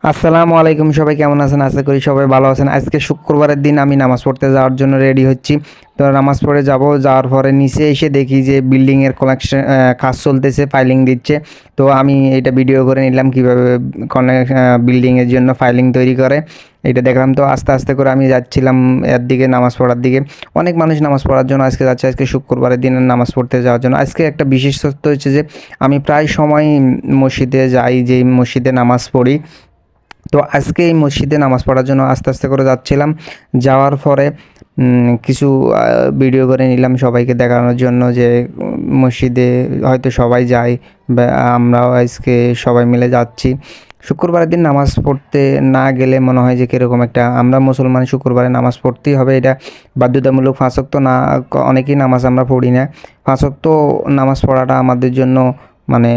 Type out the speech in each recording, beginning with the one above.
আসসালামু আলাইকুম, সবাই কেমন আছেন? আশা করি সবাই ভালো আছেন। আজকে শুক্রবারের দিন আমি নামাজ পড়তে যাওয়ার জন্য রেডি হচ্ছি। তো নামাজ পড়ে যাব, যাওয়ার পরে নিচে এসে দেখি যে বিল্ডিংয়ের কালেকশন কাজ চলতেছে, ফাইলিং দিচ্ছে। তো আমি এটা ভিডিও করে নিলাম কীভাবে বিল্ডিংয়ের জন্য ফাইলিং তৈরি করে, এটা দেখলাম। তো আস্তে আস্তে করে আমি যাচ্ছিলাম এর দিকে, নামাজ পড়ার দিকে। অনেক মানুষ নামাজ পড়ার জন্য আজকে যাচ্ছে, আজকে শুক্রবারের দিনে নামাজ পড়তে যাওয়ার জন্য। আজকে একটা বিশেষত্ব হচ্ছে যে আমি প্রায় সময় মসজিদে যাই, যেই মসজিদে নামাজ পড়ি। তো আজকে এই মসজিদে নামাজ পড়ার জন্য আস্তে আস্তে করে যাচ্ছিলাম। যাওয়ার পরে কিছু ভিডিও করে নিলাম সবাইকে দেখানোর জন্য যে মসজিদে হয়তো সবাই যায়, বা আমরাও আজকে সবাই মিলে যাচ্ছি। শুক্রবারের দিন নামাজ পড়তে না গেলে মনে হয় যে কীরকম একটা, আমরা মুসলমান শুক্রবারে নামাজ পড়তেই হবে, এটা বাধ্যতামূলক। 5 ওয়াক্ত না, অনেকেই নামাজ আমরা পড়ি না। 5 ওয়াক্ত নামাজ পড়াটা আমাদের জন্য মানে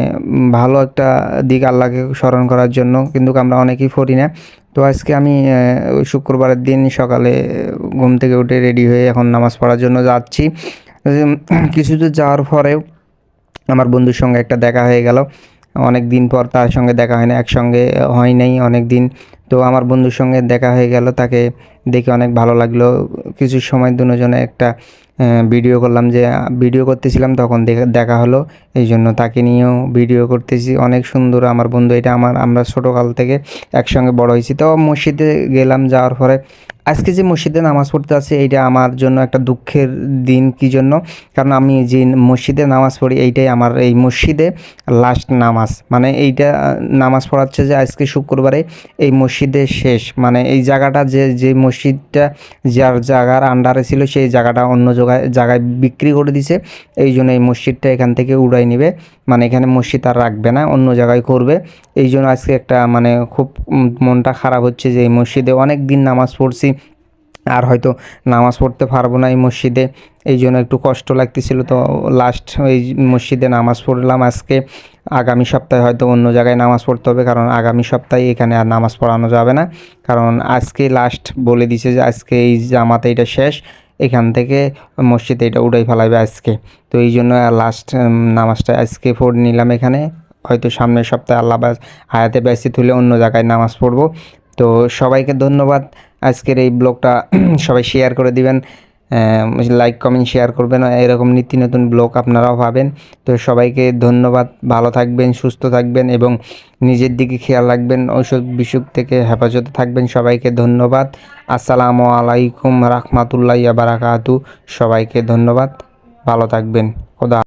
ভালো একটা দিক, আল্লাহকে স্মরণ করার জন্য, কিন্তু আমরা অনেকেই পড়ি না। তো আজকে আমি ওই শুক্রবারের দিন সকালে ঘুম থেকে উঠে রেডি হয়ে এখন নামাজ পড়ার জন্য যাচ্ছি। কিছু দূর যাওয়ার পরেও আমার বন্ধুর সঙ্গে একটা দেখা হয়ে গেল। অনেক দিন পর তার সঙ্গে দেখা হয় না, একসঙ্গে হয় নাই অনেক দিন। তো আমার বন্ধুর সঙ্গে দেখা হয়ে গেল, তাকে দেখে অনেক ভালো লাগলো। কিছু সময় দুজনে একটা ভিডিও করলাম, যে ভিডিও করতেছিলাম তখন দেখা হলো, এই জন্য তাকে নিয়েও ভিডিও করতেছি। অনেক সুন্দর আমার বন্ধু, এটা আমরা ছোটোকাল থেকে একসঙ্গে বড় হয়েছি। তো মসজিদে গেলাম, যাওয়ার পরে আজকে যে মসজিদে নামাজ পড়তে আছে, এইটা আমার জন্য একটা দুঃখের দিন। কী জন্য? কারণ আমি যে মসজিদে নামাজ পড়ি, এইটাই আমার এই মসজিদে লাস্ট নামাজ। মানে এইটা নামাজ পড়াচ্ছে যে আজকে শুক্রবারে এই মসজিদে শেষ। মানে এই জায়গাটা, যে মসজিদটা যার জায়গার আন্ডারে ছিল, সেই জায়গাটা অন্য জায়গায় বিক্রি করে দিছে। এই জন্য এই মসজিদটা এখান থেকে উড়াই নেবে, মানে এখানে মসজিদ আর রাখবে না, অন্য জায়গায় করবে। এই জন্য আজকে একটা মানে খুব মনটা খারাপ হচ্ছে যে এই মসজিদে অনেক দিন নামাজ পড়ছি, আর হয়তো নামাজ পড়তে পারবো না এই মসজিদে। এই জন্য একটু কষ্ট লাগতেছিল। তো লাস্ট এই মসজিদে নামাজ পড়লাম আজকে। আগামী সপ্তাহে হয়তো অন্য জায়গায় নামাজ পড়তে হবে, কারণ আগামী সপ্তাহে এখানে আর নামাজ পড়ানো যাবে না। কারণ আজকে লাস্ট বলে দিছে যে আজকে এই জামাতে এটা শেষ, এখান থেকে মসজিদে এটা উড়াই ফেলাবে আজকে। তো এই জন্য লাস্ট নামাজটা আজকে পড়ে নিলাম এখানে। হয়তো সামনের সপ্তাহে আল্লাহ হায়াতে বেঁচে তুলে অন্য জায়গায় নামাজ পড়বো। তো সবাইকে ধন্যবাদ। আজকের এই ব্লগটা সবাই শেয়ার করে দিবেন, লাইক কমেন্ট শেয়ার করবেন, এরকম নিত্য নতুন ব্লগ আপনারাও পাবেন। তো সবাইকে ধন্যবাদ, ভালো থাকবেন, সুস্থ থাকবেন এবং নিজের দিকে খেয়াল রাখবেন, অসুখ বিসুখ থেকে হেফাজতে থাকবেন। সবাইকে ধন্যবাদ। আসসালামু আলাইকুম রাহমাতুল্লাহি ওয়া বারাকাতু। সবাইকে ধন্যবাদ, ভালো থাকবেন। খোদা।